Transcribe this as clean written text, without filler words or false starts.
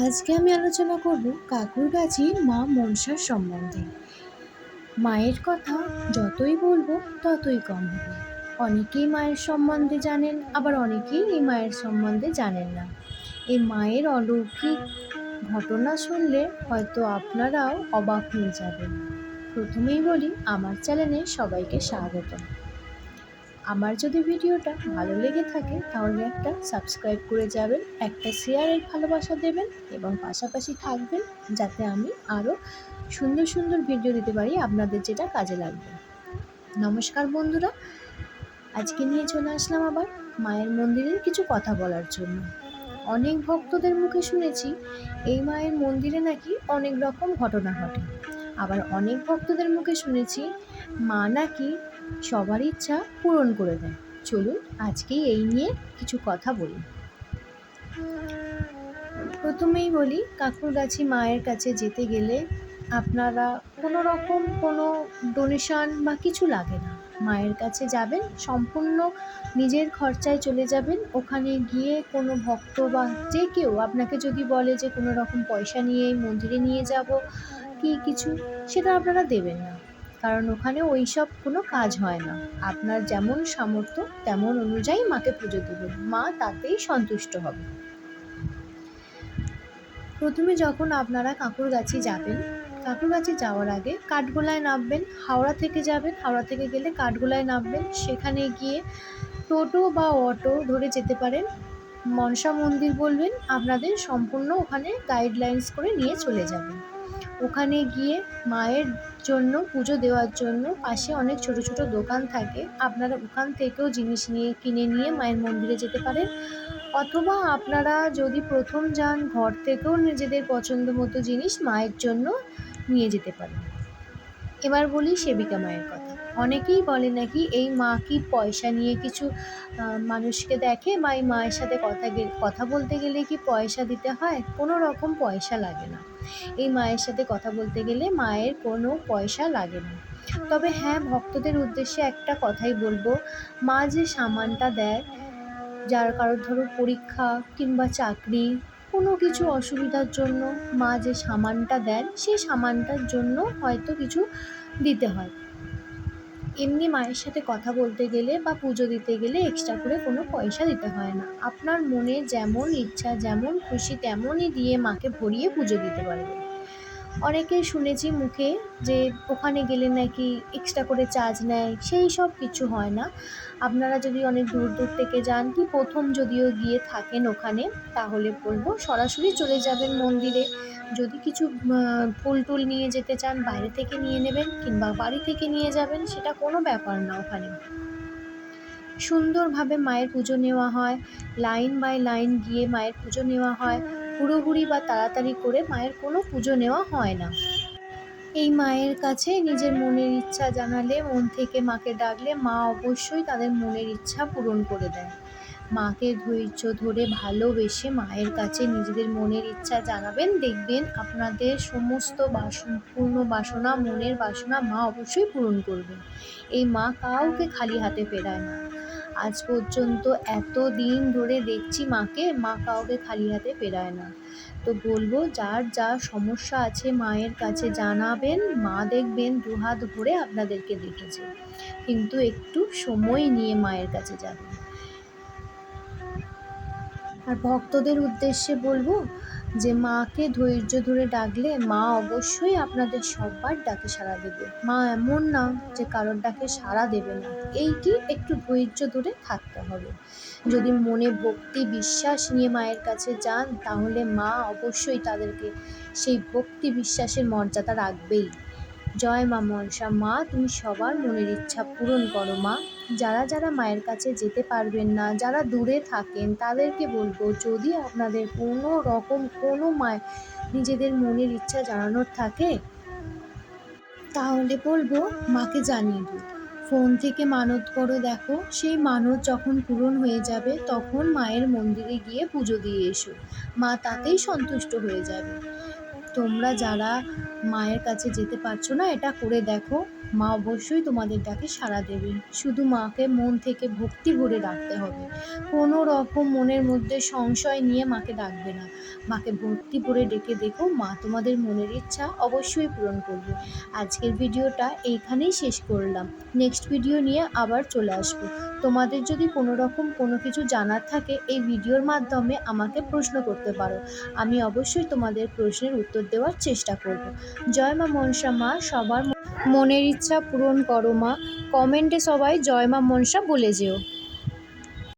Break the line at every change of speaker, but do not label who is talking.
আজকে আমি আলোচনা করব কাকুরগাছি মা মনসার সম্বন্ধে। মায়ের কথা যতই বলবো ততই কম হবে। অনেকেই মায়ের সম্বন্ধে জানেন, আবার অনেকেই এই মায়ের সম্বন্ধে জানেন না। এই মায়ের অলৌকিক ঘটনা শুনলে হয়তো আপনারাও অবাক হয়ে যাবেন। প্রথমেই বলি, আমার চ্যানেলে সবাইকে স্বাগত। আমার যদি ভিডিওটা ভালো লেগে থাকে তাহলে একটা সাবস্ক্রাইব করে যাবেন, একটা শেয়ারের ভালোবাসা দেবেন এবং পাশাপাশি থাকবেন, যাতে আমি আরও সুন্দর সুন্দর ভিডিও দিতে পারি আপনাদের, যেটা কাজে লাগবে। নমস্কার বন্ধুরা, আজকে নিয়ে চলে আসলাম আবার মায়ের মন্দিরের কিছু কথা বলার জন্য। অনেক ভক্তদের মুখে শুনেছি এই মায়ের মন্দিরে নাকি অনেক রকম ঘটনা ঘটে। আবার অনেক ভক্তদের মুখে শুনেছি মা নাকি সবার ইচ্ছা পূরণ করে দেয়। চলুন আজকে এই নিয়ে কিছু কথা বলি। প্রথমেই বলি, কাকুরগাছি মায়ের কাছে যেতে গেলে আপনারা কোনো রকম কোনো ডোনেশন বা কিছু লাগে না। মায়ের কাছে যাবেন, সম্পূর্ণ নিজের খরচায় চলে যাবেন। ওখানে গিয়ে কোনো ভক্ত বা যে কেউ আপনাকে যদি বলে যে কোনো রকম পয়সা নিয়ে এই মন্দিরে নিয়ে যাব কি কিছু, সেটা আপনারা দেবেন না, কারণ ওখানে ওই সব কোনো কাজ হয় না। আপনার যেমন সামর্থ্য তেমন অনুযায়ী মাকে পুজো দেবেন, মা তাতেই সন্তুষ্ট হবে। প্রথমে যখন আপনারা কাকুরগাছি যাবেন, কাকুরগাছি যাওয়ার আগে কাঠগোলায় নামবেন। হাওড়া থেকে যাবেন, হাওড়া থেকে গেলে কাঠগোলায় নামবেন। সেখানে গিয়ে টোটো বা অটো ধরে যেতে পারেন। মনসা মন্দির বলবেন, আপনাদের সম্পূর্ণ ওখানে গাইডলাইন্স করে নিয়ে চলে যাবেন। ওখানে গিয়ে মায়ের জন্য পুজো দেওয়ার জন্য পাশে অনেক ছোট ছোট দোকান থাকে, আপনারা ওখান থেকেও জিনিস কিনে নিয়ে মায়ের মন্দিরে যেতে পারেন। অথবা আপনারা যদি প্রথম যান, ঘর থেকেও নিজেদের পছন্দ মতো জিনিস মায়ের জন্য নিয়ে যেতে পারেন। এবার বলি সেবিকা মায়ের কথা। অনেকেই বলে নাকি এই মা কি পয়সা নিয়ে কিছু মানুষকে দেখে, বা এই মায়ের সাথে কথা বলতে গেলে কি পয়সা দিতে হয়? কোনো রকম পয়সা লাগে না। এই মায়ের সাথে কথা বলতে গেলে মায়ের কোনো পয়সা লাগে না। তবে হ্যাঁ, ভক্তদের উদ্দেশ্যে একটা কথাই বলবো, মা যে সামানটা দেয়, যার কারোর ধরো পরীক্ষা কিংবা চাকরি কোনো কিছু অসুবিধার জন্য মা যে সামানটা দেন, সেই সামানটার জন্য হয়তো কিছু দিতে হয়। এমনি মায়ের সাথে কথা বলতে গেলে বা পুজো দিতে গেলে এক্সট্রা করে কোনো পয়সা দিতে হয় না। আপনার মনে যেমন ইচ্ছা, যেমন খুশি তেমনই দিয়ে মাকে ভরিয়ে পুজো দিতে পারবেন। অনেকে শুনেছি মুখে যে ওখানে গেলে নাকি এক্সট্রা করে চার্জ নেয়, সেই সব কিছু হয় না। আপনারা যদি অনেক দূর দূর থেকে যান, কি প্রথম যদিও গিয়ে থাকেন ওখানে, তাহলে বলবো সরাসরি চলে যাবেন মন্দিরে। যদি কিছু ফুল টুল নিয়ে যেতে চান বাইরে থেকে নিয়ে নেবেন, কিংবা বাড়ি থেকে নিয়ে যাবেন, সেটা কোনো ব্যাপার না। ওখানে সুন্দরভাবে মায়ের পুজো নেওয়া হয়, লাইন বাই লাইন গিয়ে মায়ের পুজো নেওয়া হয়। হুড়োহুড়ি বা তাড়াতাড়ি করে মায়ের কোনো পুজো নেওয়া হয় না। এই মায়ের কাছে নিজের মনের ইচ্ছা জানালে, মন থেকে মাকে ডাকলে মা অবশ্যই তাদের মনের ইচ্ছা পূরণ করে দেয়। মাকে ধৈর্য ধরে ভালোবেসে মায়ের কাছে নিজেদের মনের ইচ্ছা জানাবেন, দেখবেন আপনাদের সমস্ত পূর্ণ বাসনা, মনের বাসনা মা অবশ্যই পূরণ করবেন। এই মা কাউকে খালি হাতে ফেরায় না। আজ পর্যন্ত এত দিন ধরে দেখছি মাকে, মা কাউকে খালি হাতে ফেরায় না। তো বলবো, যার যা সমস্যা আছে মায়ের কাছে জানাবেন, মা দেখবেন দুহাত ভরে আপনাদেরকে দেখেছে। কিন্তু একটু সময় নিয়ে মায়ের কাছে যাবেন। আর ভক্তদের উদ্দেশ্যে বলবো যে মাকে ধৈর্য ধরে ডাকলে মা অবশ্যই আপনাদের সবার ডাকে সাড়া দেবে। মা এমন না যে কারোর ডাকে সাড়া দেবে না, এই কি একটু ধৈর্য ধরে থাকতে হবে। যদি মনে ভক্তি বিশ্বাস নিয়ে মায়ের কাছে যান, তাহলে মা অবশ্যই তাদেরকে সেই ভক্তি বিশ্বাসের মর্যাদা রাখবেই। জয় মা মনসা। মা তুমি সবার মনের ইচ্ছা পূরণ করো মা। যারা যারা মায়ের কাছে যেতে পারবেন না, যারা দূরে থাকেন, তাদেরকে বলবো, যদি আপনাদের কোনো রকম কোনো নিজেদের মনের ইচ্ছা জানানোর থাকে, তাহলে বলবো মাকে জানিয়ে দিও। ফোন থেকে মানত করো, দেখো সেই মানত যখন পূরণ হয়ে যাবে তখন মায়ের মন্দিরে গিয়ে পুজো দিয়ে এসো, মা তাতেই সন্তুষ্ট হয়ে যাবে। তোমরা যারা মায়ের কাছে যেতে পারছো না, এটা করে দেখো, মা অবশ্যই তোমাদের ডাকে সাড়া দেবে। শুধু মাকে মন থেকে ভক্তি ভরে ডাকতে হবে, কোনো রকম মনের মধ্যে সংশয় নিয়ে মাকে ডাকবে না। মাকে ভক্তি ভরে ডেকে দেখো, মা তোমাদের মনের ইচ্ছা অবশ্যই পূরণ করবে। আজকের ভিডিওটা এইখানেই শেষ করলাম। নেক্সট ভিডিও নিয়ে আবার চলে আসবো। তোমাদের যদি কোনো রকম কোনো কিছু জানার থাকে, এই ভিডিওর মাধ্যমে আমাকে প্রশ্ন করতে পারো। আমি অবশ্যই তোমাদের প্রশ্নের উত্তর দেওয়ার চেষ্টা করব। জয় মা মনসা, মা সবার মনের ইচ্ছা পূরণ করো মা। কমেন্টে সবাই জয় মা মনসা বলে যেও।